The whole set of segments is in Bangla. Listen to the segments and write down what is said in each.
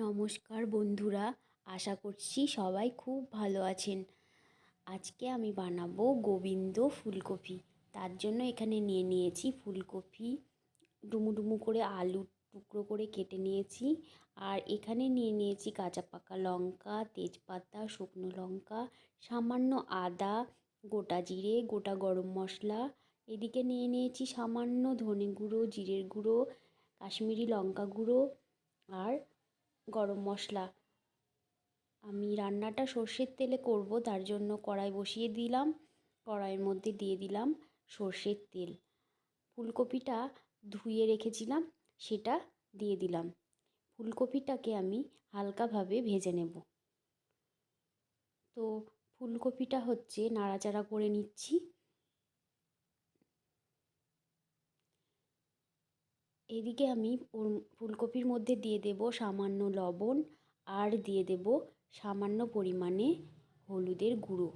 নমস্কার বন্ধুরা, আশা করছি সবাই খুব ভালো আছেন। আজকে আমি বানাবো গোবিন্দ ফুলকপি। তার জন্য এখানে নিয়ে নিয়েছি ফুলকপি, ডুমু ডুমু করে আলু টুকরো করে কেটে নিয়েছি। আর এখানে নিয়ে নিয়েছি কাঁচা পাকা লঙ্কা, তেজপাতা, শুকনো লঙ্কা, সামান্য আদা, গোটা জিরে, গোটা গরম মশলা। এদিকে নিয়ে নিয়েছি সামান্য ধনে গুঁড়ো, জিরের গুঁড়ো, কাশ্মীরি লঙ্কা গুঁড়ো আর গরম মশলা। আমি রান্নাটা সর্ষের তেলে করব, তার জন্য কড়াই বসিয়ে দিলাম। কড়াইয়ের মধ্যে দিয়ে দিলাম সর্ষের তেল। ফুলকপিটা ধুয়ে রেখেছিলাম, সেটা দিয়ে দিলাম। ফুলকপিটাকে আমি হালকাভাবে ভেজে নেব। তো ফুলকপিটা নাড়াচাড়া করে নিচ্ছি। এদিকে আমি ফুলকপির মধ্যে দিয়ে দেব সামান্য লবণ, আর দিয়ে দেব সামান্য পরিমাণে হলুদের গুঁড়ো।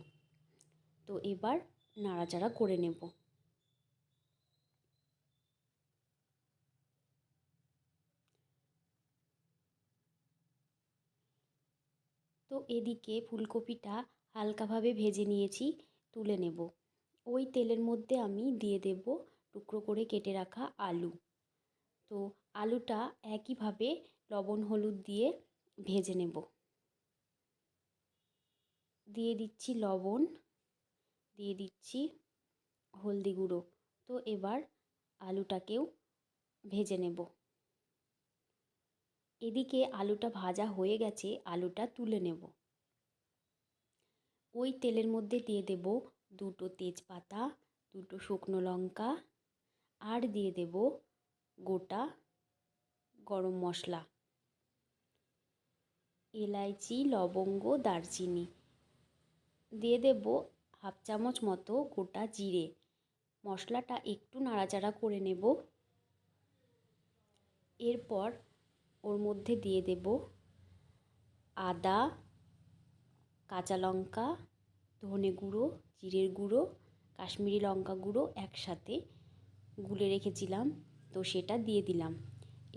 তো এবার নাড়াচাড়া করে নেব। তো এদিকে ফুলকপিটা হালকাভাবে ভেজে নিয়েছি, তুলে নেব। ওই তেলের মধ্যে আমি দিয়ে দেব টুকরো করে কেটে রাখা আলু। তো আলুটা একইভাবে লবণ হলুদ দিয়ে ভেজে নেব। দিয়ে দিচ্ছি লবণ, দিয়ে দিচ্ছি হলদি গুঁড়ো। তো এবার আলুটাকেও ভেজে নেব। এদিকে আলুটা ভাজা হয়ে গেছে, আলুটা তুলে নেব। ওই তেলের মধ্যে দিয়ে দেব দুটো তেজপাতা, দুটো শুকনো লঙ্কা, আর দিয়ে দেব গোটা গরম মশলা, এলাইচি, লবঙ্গ, দারচিনি। দিয়ে দেব হাফ চামচ মতো গোটা জিরে। মশলাটা একটু নাড়াচাড়া করে নেব। এরপর ওর মধ্যে দিয়ে দেব আদা, কাঁচা লঙ্কা, ধনে গুঁড়ো, জিরের গুঁড়ো, কাশ্মীরি লঙ্কা গুঁড়ো একসাথে গুলে রেখেছিলাম, তো সেটা দিয়ে দিলাম।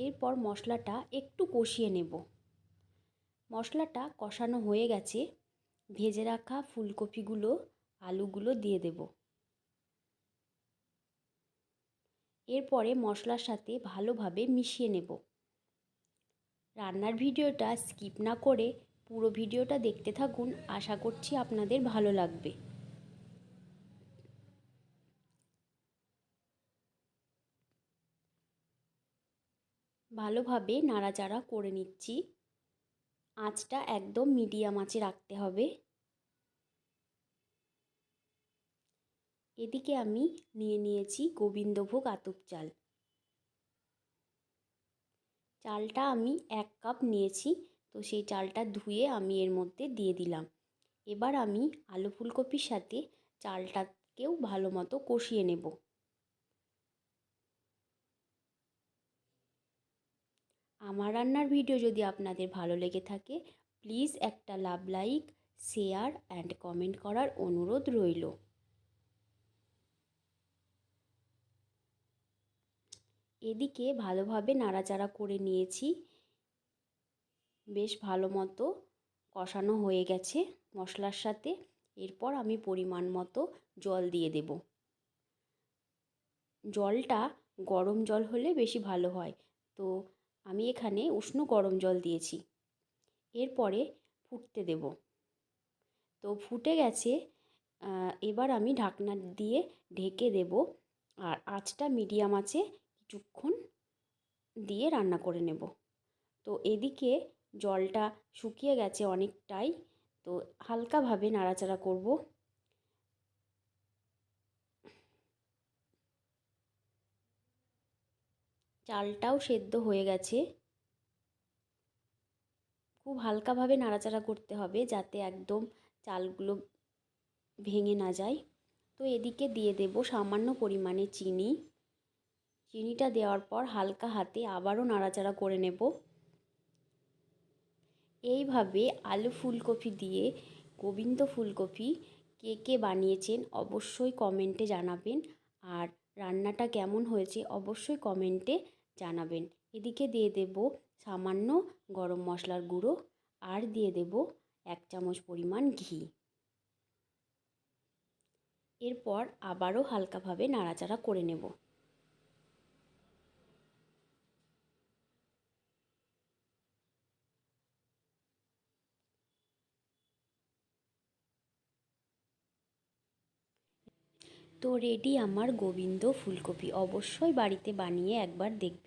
এরপর মশলাটা একটু কষিয়ে নেব। মশলাটা কষানো হয়ে গেছে, ভেজে রাখা ফুলকপিগুলো, আলুগুলো দিয়ে দেব। এরপরে মশলার সাথে ভালোভাবে মিশিয়ে নেব। রান্নার ভিডিওটা স্কিপ না করে পুরো ভিডিওটা দেখতে থাকুন, আশা করছি আপনাদের ভালো লাগবে। ভালোভাবে নাড়াচাড়া করে নিচ্ছি। আঁচটা একদম মিডিয়াম আঁচে রাখতে হবে। এদিকে আমি নিয়ে নিয়েছি গোবিন্দভোগ আতপ চাল। চালটা আমি 1 কাপ নিয়েছি, তো সেই চালটা ধুয়ে আমি এর মধ্যে দিয়ে দিলাম। এবার আমি আলু ফুলকপির সাথে চালটাকেও ভালো মতো কষিয়ে নেব। আমার রান্নার ভিডিও যদি আপনাদের ভালো লেগে থাকে, প্লিজ একটা লাইক, শেয়ার অ্যান্ড কমেন্ট করার অনুরোধ রইল। এদিকে ভালোভাবে নাড়াচাড়া করে নিয়েছি। বেশ ভালো মতো কষানো হয়ে গেছে মশলার সাথে। এরপর আমি পরিমাণ মতো জল দিয়ে দেব। জলটা গরম জল হলে বেশি ভালো হয়, তো আমি এখানে উষ্ণ গরম জল দিয়েছি। এরপরে ফুটতে দেব। তো ফুটে গেছে, এবার আমি ঢাকনা দিয়ে ঢেকে দেব। আর আঁচটা মিডিয়াম আছে কিছুক্ষণ দিয়ে রান্না করে নেব। তো এদিকে জলটা শুকিয়ে গেছে অনেকটাই, তো হালকাভাবে নাড়াচাড়া করব। চালটাও সেদ্ধ হয়ে গেছে। খুব হালকাভাবে নাড়াচাড়া করতে হবে যাতে একদম চালগুলো ভেঙে না যায়। তো এদিকে দিয়ে দেব সামান্য পরিমাণে চিনি। চিনিটা দেওয়ার পর হালকা হাতে আবারও নাড়াচাড়া করে নেব। এইভাবে আলু ফুলকপি দিয়ে গোবিন্দ ফুলকপি কে কে বানিয়েছেন অবশ্যই কমেন্টে জানাবেন। আর রান্নাটা কেমন হয়েছে অবশ্যই কমেন্টে জানাবেন। এদিকে দিয়ে দেব সামান্য গরম মশলার গুঁড়ো আর দিয়ে দেব 1 চামচ পরিমাণ ঘি। এরপর আবারও হালকাভাবে নাড়াচাড়া করে নেব। তো রেডি আমার গোবিন্দ ফুলকপি। অবশ্যই বাড়িতে বানিয়ে একবার দেখবেন।